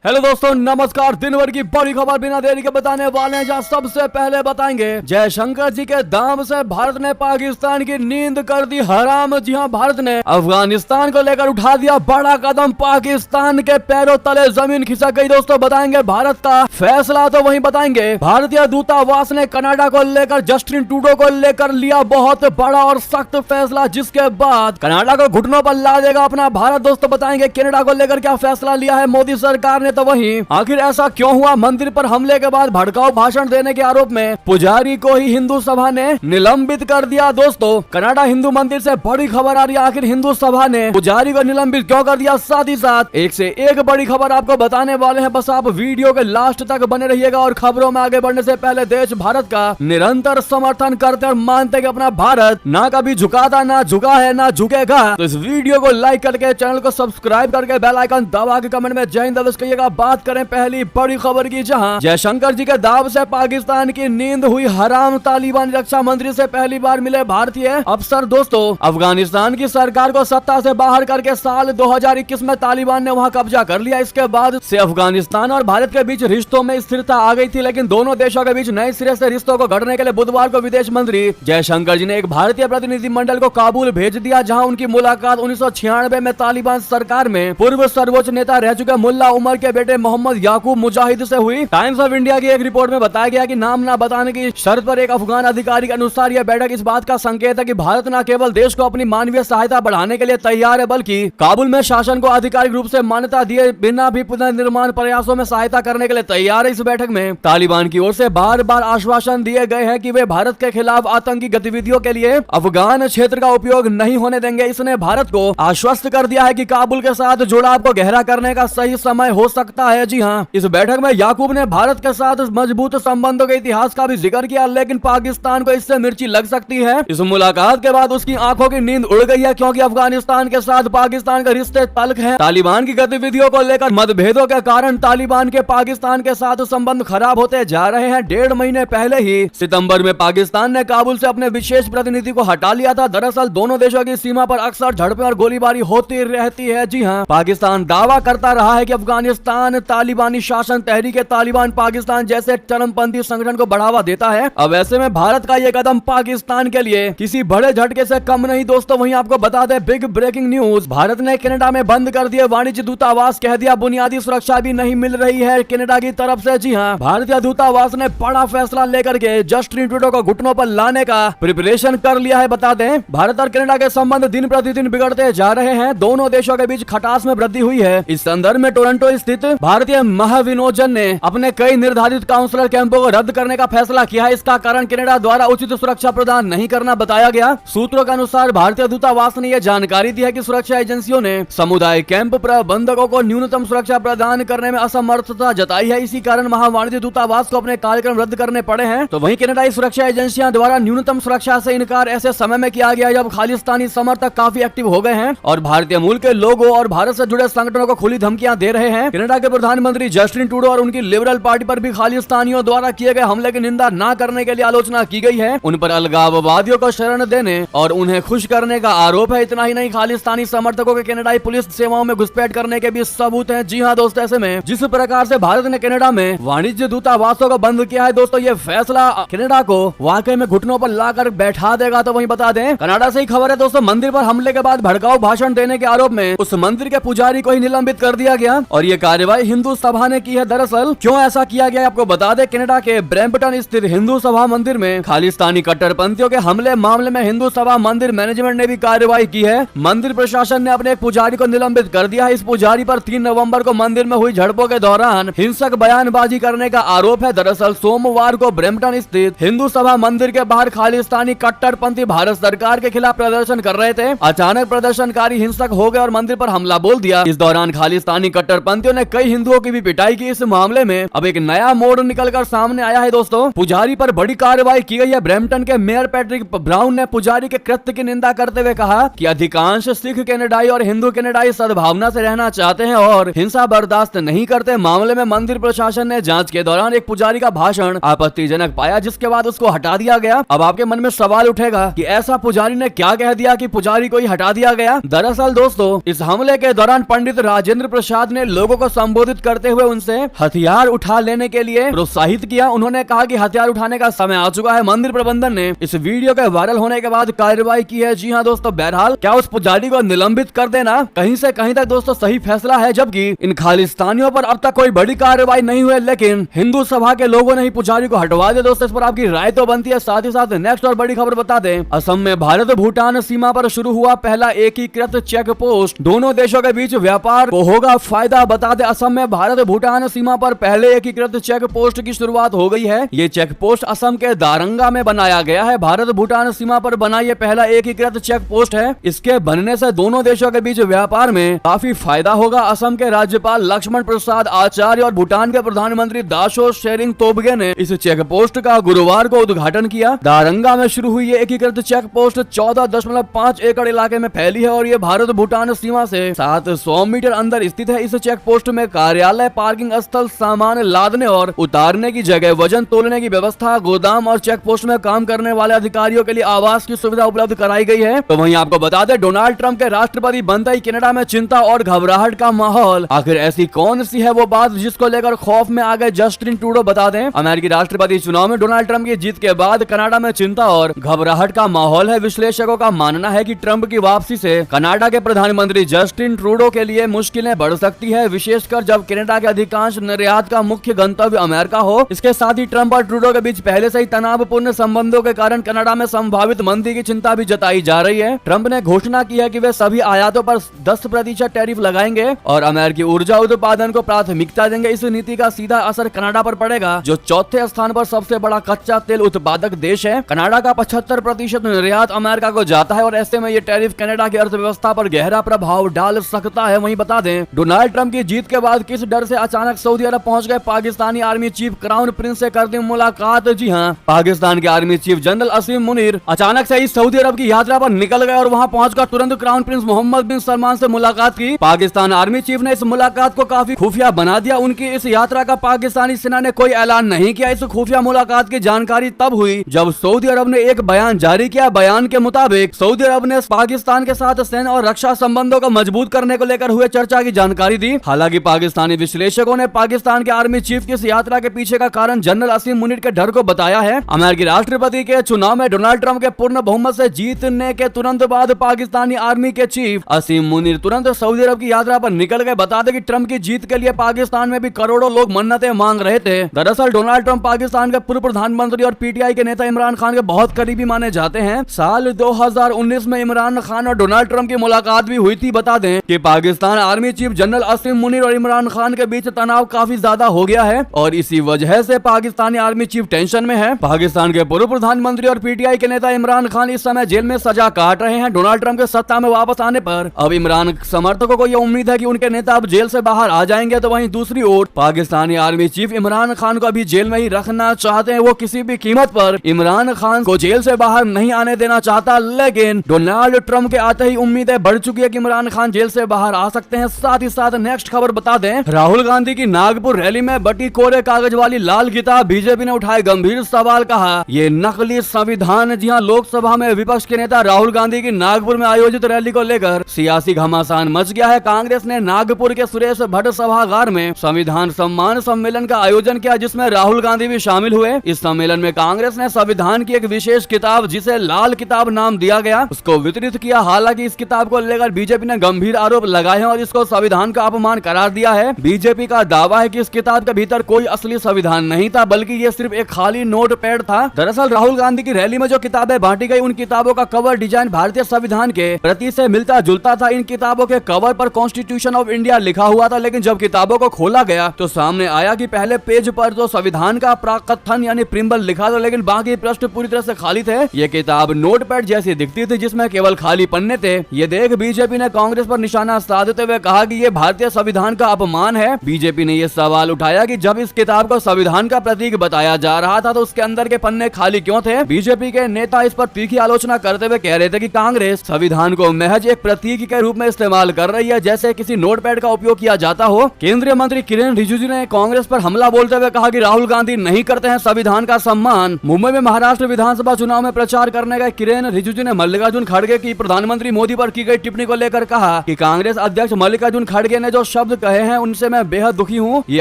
Hello दोस्तों, नमस्कार। दिन भर की बड़ी खबर बिना देरी के बताने वाले हैं। जहां सबसे पहले बताएंगे जयशंकर जी के दाम से भारत ने पाकिस्तान की नींद कर दी हराम। जी हां, भारत ने अफगानिस्तान को लेकर उठा दिया बड़ा कदम। पाकिस्तान के पैरों तले जमीन खिसक गई। दोस्तों बताएंगे भारत का फैसला, तो वहीं बताएंगे भारतीय दूतावास ने कनाडा को लेकर जस्टिन ट्रूडो को लेकर लिया बहुत बड़ा और सख्त फैसला, जिसके बाद कनाडा को घुटनों पर ला देगा अपना भारत। दोस्तों बताएंगे कनाडा को लेकर क्या फैसला लिया है मोदी सरकार ने। तो वहीं आखिर ऐसा क्यों हुआ? मंदिर पर हमले के बाद भड़काऊ भाषण देने के आरोप में पुजारी को ही हिंदू सभा ने निलंबित कर दिया। दोस्तों कनाडा हिंदू मंदिर से बड़ी खबर आ रही है। आखिर हिंदू सभा ने पुजारी को निलंबित क्यों कर दिया? साथ ही साथ एक से एक बड़ी खबर आपको बताने वाले हैं। बस आप वीडियो के लास्ट तक बने रहिएगा। और खबरों में आगे बढ़ने से पहले देश भारत का निरंतर समर्थन करते और मानते कि अपना भारत ना कभी झुकाता, ना झुका है, ना झुकेगा। तो इस वीडियो को लाइक करके, चैनल को सब्सक्राइब करके, बेल आइकन दबा के कमेंट में जय हिंद कहिएगा। बात करें पहली बड़ी खबर की, जहां जयशंकर जी के दाव से पाकिस्तान की नींद हुई हराम। तालिबान रक्षा मंत्री से पहली बार मिले भारतीय अफसर। दोस्तों अफगानिस्तान की सरकार को सत्ता से बाहर करके साल 2021 में तालिबान ने वहां कब्जा कर लिया। इसके बाद से अफगानिस्तान और भारत के बीच रिश्तों में स्थिरता आ गई थी, लेकिन दोनों देशों के बीच नए सिरे से रिश्तों को गढ़ने के लिए बुधवार को विदेश मंत्री जयशंकर जी ने एक भारतीय प्रतिनिधिमंडल को काबुल भेज दिया, जहां उनकी मुलाकात 1996 में तालिबान सरकार में पूर्व सर्वोच्च नेता रह चुके मुल्ला उमर के बेटे मोहम्मद याकूब मुजाहिद से हुई। टाइम्स ऑफ इंडिया की एक रिपोर्ट में बताया गया कि नाम न बताने की शर्त पर एक अफगान अधिकारी के अनुसार यह बैठक इस बात का संकेत है कि भारत न केवल देश को अपनी मानवीय सहायता बढ़ाने के लिए तैयार है, बल्कि काबुल में शासन को आधिकारिक रूप से मान्यता दिए बिना भी पुनर्निर्माण प्रयासों में सहायता करने के लिए तैयार है। इस बैठक में तालिबान की ओर से बार बार आश्वासन दिए गए हैं कि वे भारत के खिलाफ आतंकी गतिविधियों के लिए अफगान क्षेत्र का उपयोग नहीं होने देंगे। इसने भारत को आश्वस्त कर दिया है कि काबुल के साथ जुड़ाव को गहरा करने का सही समय हो सकता है। जी हाँ, इस बैठक में याकूब ने भारत के साथ मजबूत संबंधों के इतिहास का भी जिक्र किया, लेकिन पाकिस्तान को इससे मिर्ची लग सकती है। इस मुलाकात के बाद उसकी आंखों की नींद उड़ गई है, क्योंकि अफगानिस्तान के साथ पाकिस्तान के रिश्ते तल्ख हैं। तालिबान की गतिविधियों को लेकर मतभेदों के कारण तालिबान के पाकिस्तान के साथ संबंध खराब होते जा रहे हैं। 1.5 महीने पहले ही सितंबर में पाकिस्तान ने काबुल से अपने विशेष प्रतिनिधि को हटा लिया था। दरअसल दोनों देशों की सीमा पर अक्सर झड़पें और गोलीबारी होती रहती है। जी हाँ, पाकिस्तान दावा करता रहा है कि अफगानिस्तान तालिबानी शासन तहरीक तालिबान पाकिस्तान जैसे चरमपंथी संगठन को बढ़ावा देता है। अब ऐसे में भारत का यह कदम पाकिस्तान के लिए किसी बड़े झटके से कम नहीं। दोस्तों वहीं आपको बता दें बिग ब्रेकिंग न्यूज, भारत ने कनाडा में बंद कर दिए वाणिज्य दूतावास। कह दिया बुनियादी सुरक्षा भी नहीं मिल रही है कनाडा की तरफ से। जी हाँ, भारतीय दूतावास ने बड़ा फैसला लेकर के जस्टिन ट्रूडो को घुटनों पर लाने का प्रिपरेशन कर लिया है। बता दें भारत और कनाडा के संबंध दिन प्रतिदिन बिगड़ते जा रहे हैं। दोनों देशों के बीच खटास में वृद्धि हुई है। इस संदर्भ में टोरंटो स्थित भारतीय महाविनोदन ने अपने कई निर्धारित काउंसलर कैंपों को रद्द करने का फैसला किया है। इसका कारण कनाडा द्वारा उचित सुरक्षा प्रदान नहीं करना बताया गया। सूत्रों के अनुसार भारतीय दूतावास ने यह जानकारी दी है कि सुरक्षा एजेंसियों ने समुदाय कैंप प्रबंधकों को न्यूनतम सुरक्षा प्रदान करने में असमर्थता जताई है। इसी कारण महावाणिज्य दूतावास को अपने कार्यक्रम रद्द करने पड़े हैं। तो वहीं कनाडाई सुरक्षा एजेंसियां द्वारा न्यूनतम सुरक्षा से इनकार ऐसे समय में किया गया जब खालिस्तानी समर्थक काफी एक्टिव हो गए हैं और भारतीय मूल के लोगों और भारत से जुड़े संगठनों को खुली धमकियां दे रहे हैं। कनाडा के प्रधानमंत्री जस्टिन ट्रूडो और उनकी लिबरल पार्टी पर भी खालिस्तानियों द्वारा किए गए हमले की निंदा न करने के लिए आलोचना की गई है। उन पर अलगाववादियों को शरण देने और उन्हें खुश करने का आरोप है। इतना ही नहीं, खालिस्तानी समर्थकों के कनाडाई पुलिस सेवाओं में घुसपैठ करने के भी सबूत हैं। जी हाँ दोस्तों, ऐसे में जिस प्रकार से भारत ने कनाडा में वाणिज्य दूतावासों को बंद किया है, दोस्तों ये फैसला कनाडा को वाकई में घुटनों पर लाकर बैठा देगा। तो वहीं बता दें कनाडा से ही खबर है दोस्तों, मंदिर पर हमले के बाद भड़काऊ भाषण देने के आरोप में उस मंदिर के पुजारी को ही निलंबित कर दिया गया और ये कार्रवाई हिंदू सभा ने की है। दरअसल क्यों ऐसा किया गया आपको बता दें, कनाडा के ब्रैम्पटन स्थित हिंदू सभा मंदिर में खालिस्तानी कट्टरपंथियों के हमले मामले में हिंदू सभा मंदिर मैनेजमेंट ने भी कार्रवाई की है। मंदिर प्रशासन ने अपने एक पुजारी को निलंबित कर दिया है। इस पुजारी पर 3 नवंबर को मंदिर में हुई झड़पों के दौरान हिंसक बयानबाजी करने का आरोप है। दरअसल सोमवार को ब्रैम्पटन स्थित हिंदू सभा मंदिर के बाहर खालिस्तानी कट्टरपंथी भारत सरकार के खिलाफ प्रदर्शन कर रहे थे। अचानक प्रदर्शनकारी हिंसक हो गए और मंदिर पर हमला बोल दिया। इस दौरान खालिस्तानी कट्टरपंथियों ने कई हिंदुओं की भी पिटाई की। इस मामले में अब एक नया मोड़ निकलकर सामने आया है। दोस्तों पुजारी पर बड़ी कार्रवाई की गई है। ब्रैम्पटन के मेयर पैट्रिक ब्राउन ने पुजारी के कृत्य की निंदा करते हुए कहा कि अधिकांश सिख कनाडाई और हिंदू कनाडाई सद्भावना से रहना चाहते हैं और हिंसा बर्दाश्त नहीं करते। मामले में मंदिर प्रशासन ने जांच के दौरान एक पुजारी का भाषण आपत्तिजनक पाया, जिसके बाद उसको हटा दिया गया। अब आपके मन में सवाल उठेगा कि ऐसा पुजारी ने क्या कह दिया कि पुजारी को ही हटा दिया गया। दरअसल दोस्तों इस हमले के दौरान पंडित राजेंद्र प्रसाद ने लोगों को संबोधित करते हुए उनसे हथियार उठा लेने के लिए प्रोत्साहित किया। उन्होंने कहा कि हथियार उठाने का समय आ चुका है। मंदिर प्रबंधन ने इस वीडियो के वायरल होने के बाद कार्रवाई की है। जी हाँ दोस्तों, बहरहाल क्या उस पुजारी को निलंबित कर देना कहीं से कहीं तक दोस्तों सही फैसला है, जबकि इन खालिस्तानियों पर अब तक कोई बड़ी कार्रवाई नहीं हुई, लेकिन हिंदू सभा के लोगों ने ही पुजारी को हटवा दिया। दोस्तों इस पर आपकी राय तो बनती है। साथ ही साथ नेक्स्ट और बड़ी खबर बता दें, असम में भारत भूटान सीमा पर शुरू हुआ पहला एकीकृत चेक पोस्ट, दोनों देशों के बीच व्यापार को होगा फायदा। बता दें, असम में भारत भूटान सीमा पर पहले एकीकृत चेक पोस्ट की शुरुआत हो गई है। ये चेक पोस्ट असम के दारंगा में बनाया गया है। भारत भूटान सीमा पर बना ये पहला एकीकृत चेक पोस्ट है। इसके बनने से दोनों देशों के बीच व्यापार में काफी फायदा होगा। असम के राज्यपाल लक्ष्मण प्रसाद आचार्य और भूटान के प्रधानमंत्री दाशो शेरिंग तोब्गे ने इस चेक पोस्ट का गुरुवार को उद्घाटन किया। दारंगा में शुरू हुई ये एकीकृत चेक पोस्ट 14.5 एकड़ इलाके में फैली है और ये भारत भूटान सीमा से 700 मीटर अंदर स्थित है। इस चेक पोस्ट में कार्यालय, पार्किंग स्थल, सामान लादने और उतारने की जगह, वजन तोलने की व्यवस्था, गोदाम और चेक पोस्ट में काम करने वाले अधिकारियों के लिए आवास की सुविधा उपलब्ध कराई गई है। तो वहीं आपको बता दें, डोनाल्ड ट्रंप के राष्ट्रपति बनते ही कनाडा में चिंता और घबराहट का माहौल। आखिर ऐसी कौन सी है वो बात जिसको लेकर खौफ में आ गए जस्टिन ट्रूडो? बता दें, अमेरिकी राष्ट्रपति चुनाव में डोनाल्ड ट्रंप की जीत के बाद कनाडा में चिंता और घबराहट का माहौल है। विश्लेषकों का मानना है कि ट्रंप की वापसी से कनाडा के प्रधानमंत्री जस्टिन ट्रूडो के लिए मुश्किलें बढ़ सकती है, विशेषकर जब कनाडा के अधिकांश निर्यात का मुख्य गंतव्य अमेरिका हो। इसके साथ ही ट्रंप और ट्रूडो के बीच पहले से ही तनावपूर्ण संबंधों के कारण कनाडा में संभावित मंदी की चिंता भी जताई जा रही है। ट्रंप ने घोषणा की है कि वे सभी आयातों पर 10% टैरिफ लगाएंगे और अमेरिकी ऊर्जा उत्पादन को प्राथमिकता देंगे। इस नीति का सीधा असर कनाडा पर पड़ेगा, जो चौथे स्थान पर सबसे बड़ा कच्चा तेल उत्पादक देश है। कनाडा का 75% निर्यात अमेरिका को जाता है और ऐसे में ये टैरिफ कनाडा की अर्थव्यवस्था पर गहरा प्रभाव डाल सकता है। वहीं बता दें, डोनाल्ड ट्रंप की जीत के बाद किस डर से अचानक सऊदी अरब पहुंच गए Pakistani army chief crown Prince से कर दी मुलाकात। जी हाँ, पाकिस्तान के आर्मी चीफ जनरल असीम मुनीर अचानक से ही सऊदी अरब की यात्रा पर निकल गए और वहां पहुंचकर तुरंत क्राउन प्रिंस मोहम्मद बिन सलमान से मुलाकात की। पाकिस्तान आर्मी चीफ ने इस मुलाकात को काफी खुफिया बना दिया। उनकी इस यात्रा का पाकिस्तानी सेना ने कोई ऐलान नहीं किया। इस खुफिया मुलाकात की जानकारी तब हुई जब सऊदी अरब ने एक बयान जारी किया। बयान के मुताबिक सऊदी अरब ने पाकिस्तान के साथ सैन्य और रक्षा संबंधों को मजबूत करने को लेकर हुए चर्चा की जानकारी दी। हालांकि पाकिस्तानी विश्लेषकों ने पाकिस्तान के आर्मी चीफ की इस यात्रा के पीछे का कारण जनरल असीम मुनीर के डर को बताया है। अमेरिकी राष्ट्रपति के चुनाव में डोनाल्ड ट्रंप के पूर्ण बहुमत से जीतने के तुरंत बाद पाकिस्तानी आर्मी के चीफ असीम मुनीर तुरंत सऊदी अरब की यात्रा पर निकल गए। बता दें कि ट्रंप की जीत के लिए पाकिस्तान में भी करोड़ों लोग मन्नतें मांग रहे थे। दरअसल डोनाल्ड ट्रंप पाकिस्तान के पूर्व प्रधानमंत्री और पीटीआई के नेता इमरान खान के बहुत करीबी माने जाते हैं। साल 2019 में इमरान खान और डोनाल्ड ट्रंप की मुलाकात भी हुई थी। बता दें कि पाकिस्तान आर्मी चीफ जनरल असीम मुनीर और इमरान खान के बीच तनाव काफी ज्यादा हो गया है और इसी वजह से पाकिस्तानी आर्मी चीफ टेंशन में है। पाकिस्तान के पूर्व प्रधानमंत्री और पीटीआई के नेता इमरान खान इस समय जेल में सजा काट रहे हैं। डोनाल्ड ट्रंप के सत्ता में वापस आने पर अब इमरान समर्थकों को यह उम्मीद है कि उनके नेता अब जेल से बाहर आ जाएंगे। तो वहीं दूसरी ओर पाकिस्तानी आर्मी चीफ इमरान खान को अभी जेल में ही रखना चाहते हैं। वो किसी भी कीमत पर इमरान खान को जेल से बाहर नहीं आने देना चाहता, लेकिन डोनाल्ड ट्रंप के आते ही उम्मीदें बढ़ चुकी है कि इमरान खान जेल से बाहर आ सकते हैं। साथ ही साथ नेक्स्ट खबर बता दें, राहुल गांधी की नागपुर रैली में बटी कोरे कागज वाली लाल किताब, बीजेपी ने उठाए गंभीर सवाल, कहा ये नकली संविधान। जी हां, लोकसभा में विपक्ष के नेता राहुल गांधी की नागपुर में आयोजित रैली को लेकर सियासी घमासान मच गया है। कांग्रेस ने नागपुर के सुरेश भट्ट सभागार में संविधान सम्मान सम्मेलन का आयोजन किया, जिसमें राहुल गांधी भी शामिल हुए। इस सम्मेलन में कांग्रेस ने संविधान की एक विशेष किताब, जिसे लाल किताब नाम दिया गया, उसको वितरित किया। हालांकि इस किताब को लेकर बीजेपी ने गंभीर आरोप लगाए हैं और इसको संविधान का अपमान करार दिया है। बीजेपी का दावा है कि इस किताब के भीतर कोई असली संविधान नहीं था, बल्कि ये सिर्फ एक खाली नोट पैड था। दरअसल राहुल गांधी की रैली में जो किताबें बांटी गई, उन किताबों का कवर डिजाइन भारतीय संविधान के प्रति से मिलता जुलता था। इन किताबों के कवर पर कॉन्स्टिट्यूशन ऑफ इंडिया लिखा हुआ था, लेकिन जब किताबों को खोला गया तो सामने आया कि पहले पेज पर तो संविधान का प्राकथन यानी प्रिम्बल लिखा था, लेकिन बाकी पृष्ठ पूरी तरह से खाली थे। ये किताब नोटपैड जैसी दिखती थी, जिसमें केवल खाली पन्ने थे। ये देख बीजेपी ने कांग्रेस पर निशाना साधते हुए कहा कि ये भारतीय संविधान का अपमान है। बीजेपी ने यह सवाल उठाया कि जब इस किताब को संविधान का प्रतीक बताया जा रहा था तो उसके अंदर के पन्ने खाली क्यों थे। बीजेपी के नेता इस पर तीखी आलोचना करते हुए कह रहे थे कि कांग्रेस संविधान को महज एक प्रतीक के रूप में इस्तेमाल कर रही है, जैसे किसी नोटपैड का उपयोग किया जाता हो। केंद्रीय मंत्री किरेन रिजिजू ने कांग्रेस पर हमला बोलते हुए कहा कि राहुल गांधी नहीं करते हैं संविधान का सम्मान। मुंबई में महाराष्ट्र विधानसभा चुनाव में प्रचार करने गए किरेन रिजिजू ने मल्लिकार्जुन खड़गे की प्रधानमंत्री मोदी पर की गई टिप्पणी को लेकर कहा कि कांग्रेस अध्यक्ष मल्लिकार्जुन खड़गे ने जो शब्द शब्द कहे हैं उनसे मैं बेहद दुखी हूँ। ये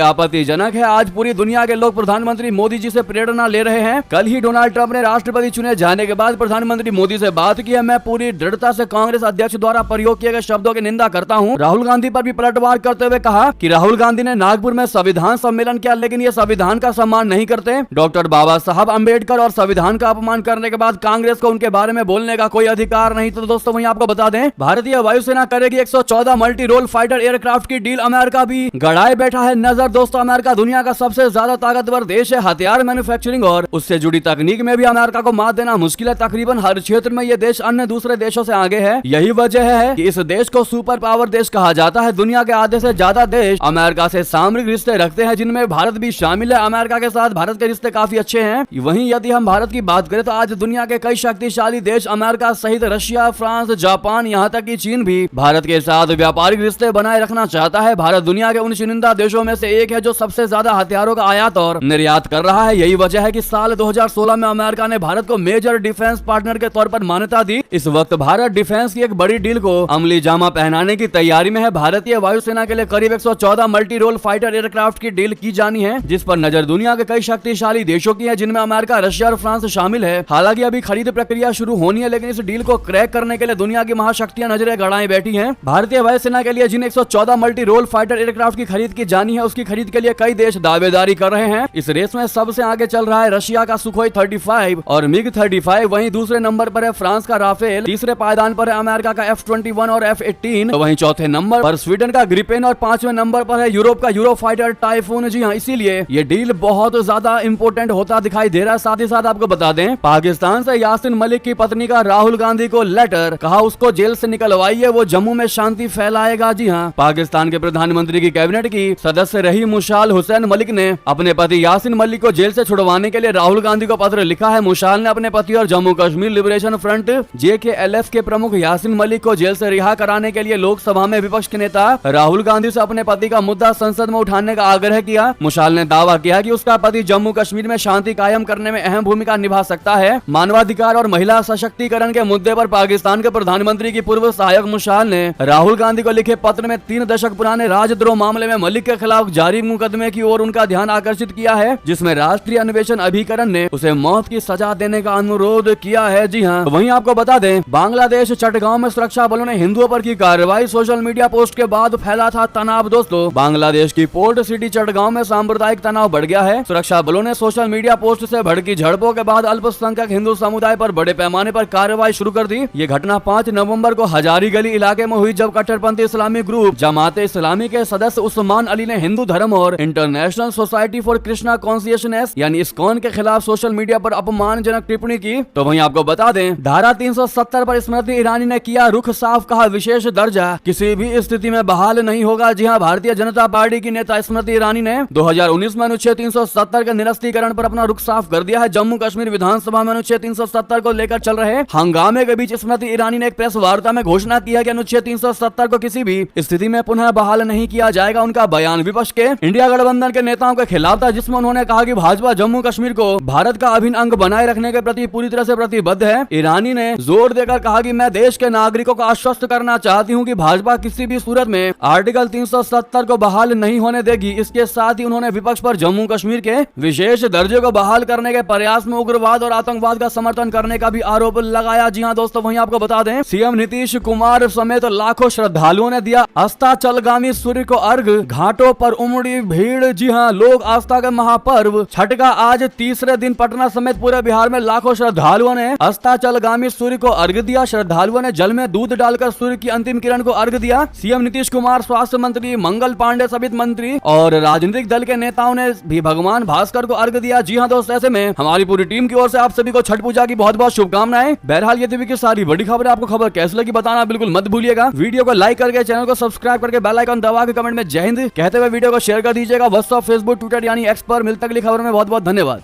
आपत्तिजनक है। आज पूरी दुनिया के लोग प्रधानमंत्री मोदी जी से प्रेरणा ले रहे हैं। कल ही डोनाल्ड ट्रंप ने राष्ट्रपति चुने जाने के बाद प्रधानमंत्री मोदी से बात की है। मैं पूरी दृढ़ता से कांग्रेस अध्यक्ष द्वारा प्रयोग किए गए शब्दों की निंदा करता हूँ। राहुल गांधी पर भी पलटवार करते हुए कहा कि राहुल गांधी ने नागपुर में संविधान सम्मेलन किया, लेकिन ये संविधान का सम्मान नहीं करते। डॉक्टर बाबा साहब अम्बेडकर और संविधान का अपमान करने के बाद कांग्रेस को उनके बारे में बोलने का कोई अधिकार नहीं। तो दोस्तों वहीं आपको बता दें, भारतीय वायुसेना करेगी 114 मल्टी रोल फाइटर एयरक्राफ्ट की डील। अमेरिका भी गड़ाए बैठा है नजर। दोस्तों अमेरिका दुनिया का सबसे ज्यादा ताकतवर देश है। हथियार मैन्युफैक्चरिंग और उससे जुड़ी तकनीक में भी अमेरिका को मात देना मुश्किल है। तकरीबन हर क्षेत्र में ये देश अन्य दूसरे देशों से आगे है। यही वजह है कि इस देश को सुपर पावर देश कहा जाता है। दुनिया के आधे से ज्यादा देश अमेरिका से सामरिक रिश्ते रखते हैं, जिनमें भारत भी शामिल है। अमेरिका के साथ भारत के रिश्ते काफी अच्छे हैं। वहीं यदि हम भारत की बात करें तो आज दुनिया के कई शक्तिशाली देश अमेरिका सहित रशिया, फ्रांस, जापान, यहाँ तक कि चीन भी भारत के साथ व्यापारिक रिश्ते बनाए रखना चाहता है। भारत दुनिया के उन चुनिंदा देशों में से एक है जो सबसे ज्यादा हथियारों का आयात और निर्यात कर रहा है। यही वजह है कि साल 2016 में अमेरिका ने भारत को मेजर डिफेंस पार्टनर के तौर पर मान्यता दी। इस वक्त भारत डिफेंस की एक बड़ी डील को अमली जामा पहनाने की तैयारी में है। भारतीय वायुसेना के लिए करीब 114 मल्टी रोल फाइटर एयरक्राफ्ट की डील की जानी है, जिस पर नजर दुनिया के कई शक्तिशाली देशों की है, जिनमें अमेरिका, रशिया और फ्रांस शामिल है। हालांकि अभी खरीद प्रक्रिया शुरू होनी है, लेकिन इस डील को क्रैक करने के लिए दुनिया की महाशक्तियां नजरें गड़ाए बैठी हैं। भारतीय वायुसेना के लिए जिन 114 मल्टी रोल फाइटर एयरक्राफ्ट की खरीद की जानी है, उसकी खरीद के लिए कई देश दावेदारी कर रहे हैं। इस रेस में सबसे आगे चल रहा है रशिया का सुखोई 35 और मिग 35। वहीं दूसरे नंबर पर है फ्रांस का राफेल, तीसरे पायदान पर है अमेरिका का F-21 और F-18। वहीं चौथे नंबर पर स्वीडन का ग्रिपेन और पांचवें नंबर पर है यूरोप का यूरोफाइटर टाइफून। जी हाँ, इसीलिए ये डील बहुत ज्यादा इंपोर्टेंट होता दिखाई दे रहा है। साथ ही साथ आपको बता दें, पाकिस्तान से यासीन मलिक की पत्नी का राहुल गांधी को लेटर, कहा उसको जेल से निकलवाइए, वो जम्मू में शांति फैलाएगा। जी हाँ, पाकिस्तान के प्रधानमंत्री की कैबिनेट की सदस्य रही मुशाल हुसैन मलिक ने अपने पति यासीन मलिक को जेल से छुड़वाने के लिए राहुल गांधी को पत्र लिखा है। मुशाल ने अपने पति और Jammu Kashmir liberation front JKLF के प्रमुख यासीन मलिक को जेल से रिहा कराने के लिए लोकसभा में विपक्ष के नेता राहुल गांधी से अपने पति का मुद्दा संसद में उठाने का आग्रह किया। मुशाल ने दावा किया कि उसका पति जम्मू कश्मीर में शांति कायम करने में अहम भूमिका निभा सकता है। मानवाधिकार और महिला सशक्तिकरण के मुद्दे पर पाकिस्तान के प्रधानमंत्री की पूर्व सहायक मुशाल ने राहुल गांधी को लिखे पत्र में 3 दशक पुराने राजद्रोह मामले में मलिक के खिलाफ जारी मुकदमे की ओर उनका ध्यान आकर्षित किया है, जिसमें राष्ट्रीय अन्वेषण अभिकरण ने उसे मौत की सजा देने का अनुरोध किया है। जी हाँ, वहीं आपको बता दें, बांग्लादेश चटगांव में सुरक्षा बलों ने हिंदुओं पर की कार्रवाई। सोशल मीडिया पोस्ट के बाद फैला था तनाव। दोस्तों बांग्लादेश की पोर्ट सिटी चटगांव में सांप्रदायिक तनाव बढ़ गया है। सुरक्षा बलों ने सोशल मीडिया पोस्ट से भड़की झड़पों के बाद अल्पसंख्यक हिंदू समुदाय पर बड़े पैमाने पर कार्रवाई शुरू कर दी। ये घटना 5 नवंबर को हजारी गली इलाके में हुई, जब कट्टरपंथी इस्लामी ग्रुप जमाते इस्लामी के सदस्य उस्मान अली ने हिंदू धर्म और international society for Krishna consciousness यानी इस्कॉन के खिलाफ सोशल मीडिया पर अपमानजनक टिप्पणी की। तो वहीं आपको बता दें, धारा 370 पर स्मृति ईरानी ने किया रुख साफ, कहा विशेष दर्जा किसी भी स्थिति में बहाल नहीं होगा। जी हाँ, भारतीय जनता पार्टी की नेता स्मृति ईरानी ने 2019 में अनुच्छेद 370 के निरस्तीकरण पर अपना रुख साफ कर दिया है। जम्मू कश्मीर विधानसभा में अनुच्छेद 370 को लेकर चल रहे हंगामे के बीच स्मृति ईरानी ने एक प्रेस वार्ता में घोषणा की है कि अनुच्छेद 370 को किसी भी स्थिति में पुनः बहाल नहीं किया जाएगा। उनका बयान विपक्ष के इंडिया गठबंधन के नेताओं के खिलाफ था, जिसमें उन्होंने कहा कि भाजपा जम्मू कश्मीर को भारत का अभिन्न अंग बनाए रखने के प्रति पूरी तरह से प्रतिबद्ध है। ईरानी ने जोर देकर कहा कि मैं देश के नागरिकों को आश्वस्त करना चाहती हूं कि भाजपा किसी भी सूरत में आर्टिकल 370 को बहाल नहीं होने देगी। इसके साथ ही उन्होंने विपक्ष पर जम्मू कश्मीर के विशेष दर्जे को बहाल करने के प्रयास में उग्रवाद और आतंकवाद का समर्थन करने का भी आरोप लगाया। जी हाँ दोस्तों, वहीं आपको बता दें, सीएम नीतीश कुमार समेत लाखों श्रद्धालुओं ने दिया अस्ताचलगामी सूर्य को अर्घ, घाटों पर उमड़ी भीड़। जी हाँ, लोग आस्था का महापर्व छठ का आज तीसरे दिन पटना समेत पूरे बिहार में लाखों श्रद्धालुओं ने अस्ताचलगामी सूर्य को अर्घ दिया। श्रद्धालुओं ने जल में दूध डालकर सूर्य की अंतिम किरण को अर्घ दिया। सीएम नीतीश कुमार, स्वास्थ्य मंत्री मंगल पांडे समेत मंत्री और राजनीतिक दल के नेताओं ने भी भगवान भास्कर को अर्घ दिया। जी हाँ दोस्तों, ऐसे में हमारी पूरी टीम की ओर से आप सभी को छठ पूजा की बहुत बहुत शुभकामनाएं। बहरहाल ये टीवी की सारी बड़ी खबर, आपको खबर कैसी लगी बताना बिल्कुल मत भूलिएगा। वीडियो को लाइक करके, चैनल को सब्सक्राइब करके, बेल आइकन दबा के कमेंट में जय हिंद कहते हुए वीडियो को शेयर कर दीजिएगा। व्हाट्सएप, फेसबुक, ट्विटर यानी एक्स पर। मिलते अगली खबर में। बहुत बहुत धन्यवाद।